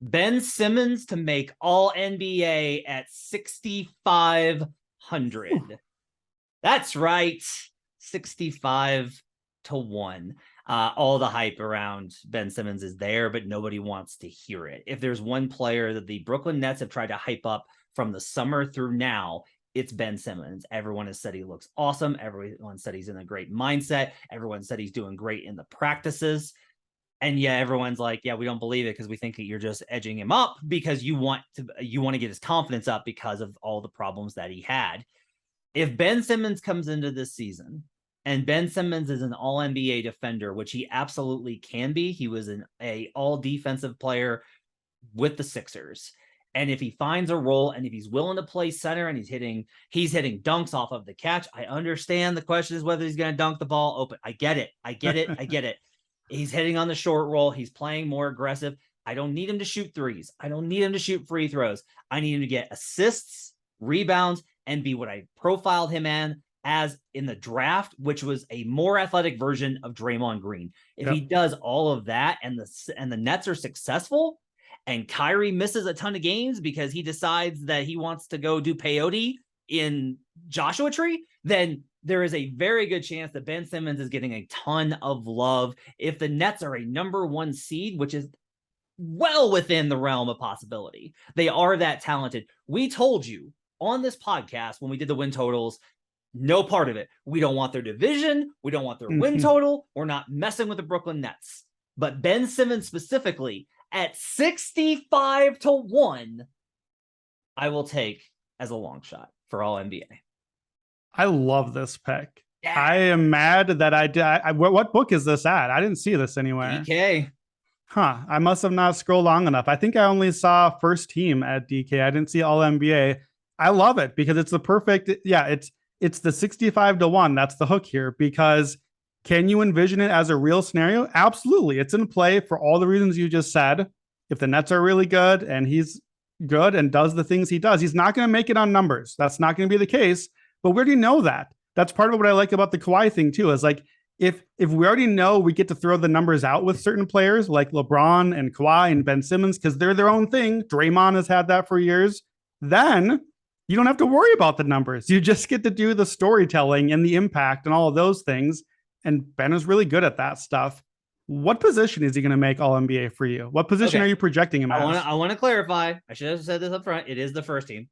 Ben Simmons to make all NBA at 6,500. That's right. 65-1. All the hype around Ben Simmons is there, but nobody wants to hear it. If there's one player that the Brooklyn Nets have tried to hype up from the summer through now, it's Ben Simmons. Everyone has said he looks awesome. Everyone said he's in a great mindset. Everyone said he's doing great in the practices. And yeah, everyone's like, yeah, we don't believe it because we think that you're just edging him up because you want to get his confidence up because of all the problems that he had. If Ben Simmons comes into this season and Ben Simmons is an all NBA defender, which he absolutely can be, he was an all defensive player with the Sixers. And if he finds a role and if he's willing to play center and he's hitting dunks off of the catch, I understand the question is whether he's going to dunk the ball open. I get it. He's hitting on the short roll. He's playing more aggressive. I don't need him to shoot threes. I don't need him to shoot free throws. I need him to get assists, rebounds, and be what I profiled him as in the draft, which was a more athletic version of Draymond Green. If he does all of that and the Nets are successful and Kyrie misses a ton of games because he decides that he wants to go do peyote in Joshua Tree, then there is a very good chance that Ben Simmons is getting a ton of love. If the Nets are a number one seed, which is well within the realm of possibility, they are that talented. We told you on this podcast when we did the win totals, no part of it. We don't want their division. We don't want their win total. We're not messing with the Brooklyn Nets. But Ben Simmons specifically at 65-1, I will take as a long shot for all NBA. I love this pick. Yeah. I am mad that I did. What book is this at? I didn't see this anywhere. DK. I must have not scrolled long enough. I think I only saw first team at DK. I didn't see all NBA. I love it because it's the perfect. Yeah, it's the 65-1. That's the hook here because can you envision it as a real scenario? Absolutely. It's in play for all the reasons you just said. If the Nets are really good and he's good and does the things he does, he's not going to make it on numbers. That's not going to be the case. But we already know that. That's part of what I like about the Kawhi thing too, is like, if we already know we get to throw the numbers out with certain players like LeBron and Kawhi and Ben Simmons, because they're their own thing. Draymond has had that for years. Then you don't have to worry about the numbers. You just get to do the storytelling and the impact and all of those things. And Ben is really good at that stuff. What position is he going to make all NBA for you? What position are you projecting him as? I want to clarify. I should have said this up front. It is the first team.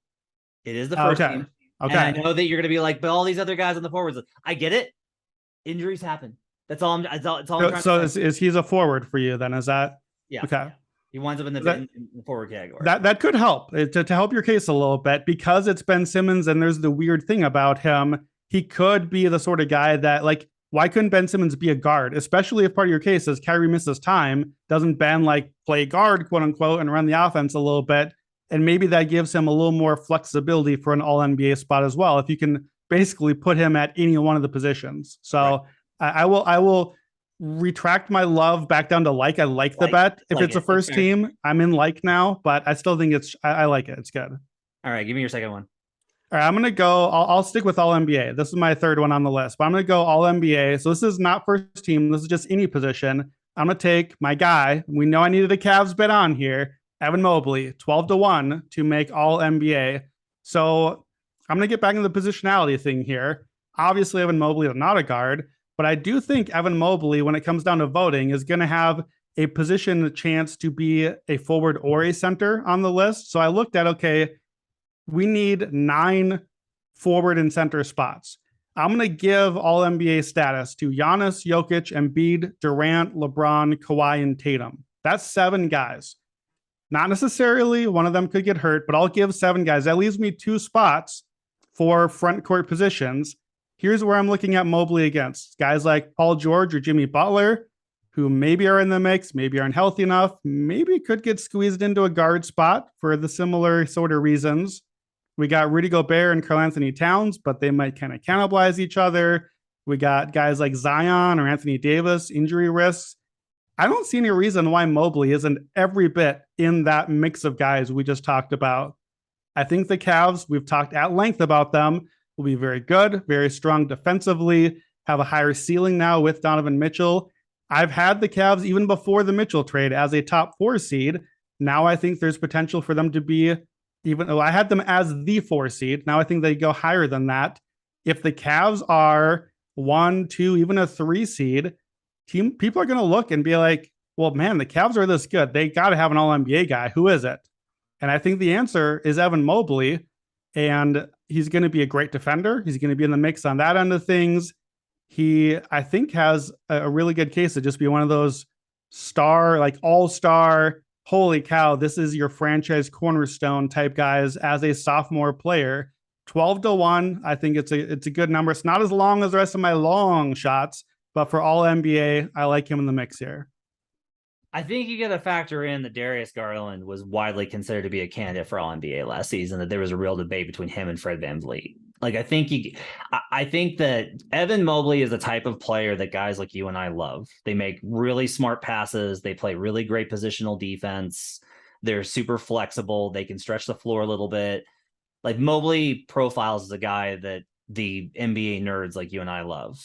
It is the first team. Okay. And I know that you're going to be like, but all these other guys on the forwards, I get it. Injuries happen. That's all I'm trying to say. Is he's a forward for you then? Is that? Yeah. Okay. Yeah. He winds up in the forward category. That could help to help your case a little bit because it's Ben Simmons and there's the weird thing about him. He could be the sort of guy that like, why couldn't Ben Simmons be a guard? Especially if part of your case is Kyrie misses time. Doesn't Ben like play guard, quote unquote, and run the offense a little bit? And maybe that gives him a little more flexibility for an all NBA spot as well. If you can basically put him at any one of the positions. So right. I will retract my love back down to like. I like the bet. If it's a first team, I'm in like now, but I still think I like it. It's good. All right. Give me your second one. All right. I'm going to go. I'll stick with all NBA. This is my third one on the list, but I'm going to go all NBA. So this is not first team. This is just any position. I'm going to take my guy. We know I needed a Cavs bet on here. Evan Mobley, 12-1 to make all NBA. So I'm going to get back into the positionality thing here. Obviously, Evan Mobley is not a guard, but I do think Evan Mobley, when it comes down to voting, is going to have a position chance to be a forward or a center on the list. So I looked at, okay, we need 9 forward and center spots. I'm going to give all NBA status to Giannis, Jokic, Embiid, Durant, LeBron, Kawhi, and Tatum. That's 7 guys. Not necessarily one of them could get hurt, but I'll give 7 guys. That leaves me 2 spots for front court positions. Here's where I'm looking at Mobley against guys like Paul George or Jimmy Butler, who maybe are in the mix, maybe aren't healthy enough, maybe could get squeezed into a guard spot for the similar sort of reasons. We got Rudy Gobert and Karl-Anthony Towns, but they might kind of cannibalize each other. We got guys like Zion or Anthony Davis, injury risks. I don't see any reason why Mobley isn't every bit in that mix of guys we just talked about. I think the Cavs, we've talked at length about them, will be very good, very strong defensively, have a higher ceiling now with Donovan Mitchell. I've had the Cavs even before the Mitchell trade as a top 4 seed. Now I think there's potential for them to be, even though I had them as the 4 seed, now I think they go higher than that. If the Cavs are 1, 2, even a 3 seed, people are going to look and be like, well, man, the Cavs are this good. They got to have an all NBA guy. Who is it? And I think the answer is Evan Mobley. And he's going to be a great defender. He's going to be in the mix on that end of things. He, I think, has a really good case to just be one of those star, like all-star, holy cow, this is your franchise cornerstone type guys as a sophomore player. 12-1, I think it's a good number. It's not as long as the rest of my long shots, but for all NBA, I like him in the mix here. I think you got to factor in that Darius Garland was widely considered to be a candidate for all NBA last season, that there was a real debate between him and Fred VanVleet. Like, I think that Evan Mobley is the type of player that guys like you and I love. They make really smart passes. They play really great positional defense. They're super flexible. They can stretch the floor a little bit. Like, Mobley profiles as a guy that the NBA nerds like you and I love.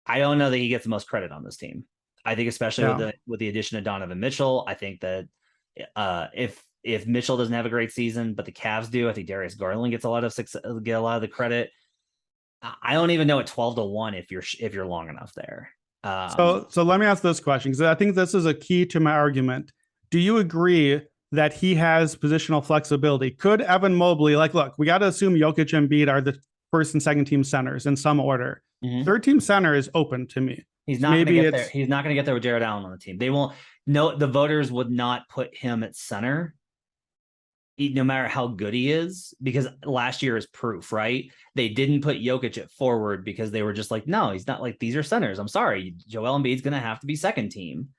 I don't know that he gets the most credit on this team. I think especially with the addition of Donovan Mitchell, I think that if Mitchell doesn't have a great season, but the Cavs do, I think Darius Garland gets a lot of the credit. I don't even know at 12-1 if you're long enough there. So let me ask this question, because I think this is a key to my argument. Do you agree that he has positional flexibility? Could Evan Mobley, like, look, we got to assume Jokic and Embiid are the first and second team centers in some order. Mm-hmm. Third team center is open to me. He's not going to get there. He's not going to get there with Jared Allen on the team. They won't. No, the voters would not put him at center, no matter how good he is, because last year is proof, right? They didn't put Jokic at forward because they were just like, no, he's not. Like, these are centers. I'm sorry, Joel Embiid's going to have to be second team.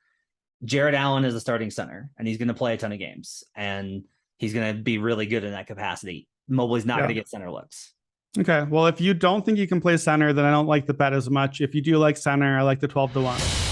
Jared Allen is a starting center, and he's going to play a ton of games, and he's going to be really good in that capacity. Mobley's not going to get center looks. Okay, well, if you don't think you can play center, then I don't like the bet as much. If you do like center, I like the 12-1.